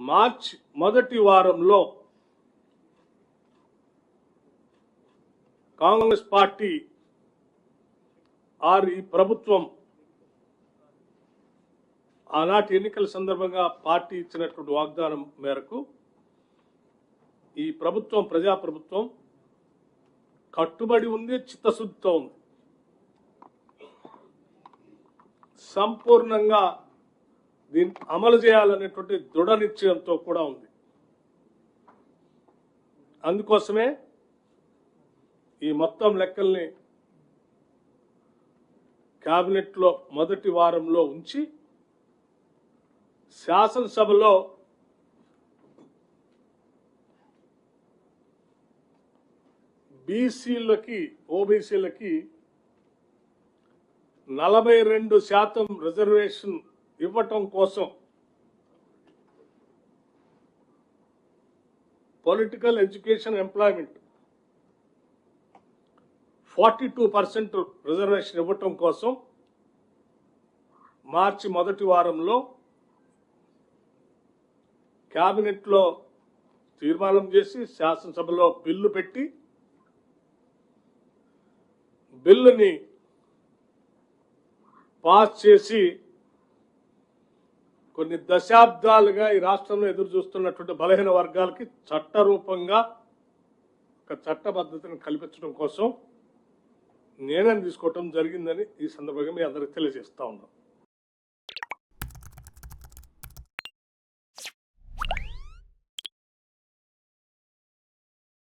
March మొదటి వారంలో Congress party ఈ ప్రభుత్వం ఆనాటి ఎన్నికల సందర్భంగా పార్టీ ఇచ్చినటువంటి వాగ్దానం మేరకు ఈ ప్రభుత్వం ప్రజాప్రభుత్వం కట్టుబడి ఉంది, చిత్తశుద్ధితో ఉంది. సంపూర్ణంగా దీన్ని అమలు చేయాలనేటువంటి దృఢ నిశ్చయంతో కూడా ఉంది. అందుకోసమే ఈ మొత్తం లెక్కల్ని కేబినెట్లో మొదటి వారంలో ఉంచి శాసనసభలో బీసీలకి ఓబీసీలకి 42% రిజర్వేషన్ ఇవ్వటం కోసం పొలిటికల్ ఎడ్యుకేషన్ ఎంప్లాయ్మెంట్ 42% రిజర్వేషన్ ఇవ్వటం కోసం మార్చి మొదటి వారంలో కేబినెట్లో తీర్మానం చేసి శాసనసభలో బిల్లు పెట్టి బిల్లుని పాస్ చేసి కొన్ని దశాబ్దాలుగా ఈ రాష్ట్రంలో ఎదురు చూస్తున్నటువంటి బలహీన వర్గాలకి చట్టరూపంగా ఒక చట్టబద్ధతను కల్పించడం కోసం నిర్ణయం తీసుకోవటం జరిగిందని ఈ సందర్భంగా మీ అందరికీ తెలియజేస్తా ఉన్నాం.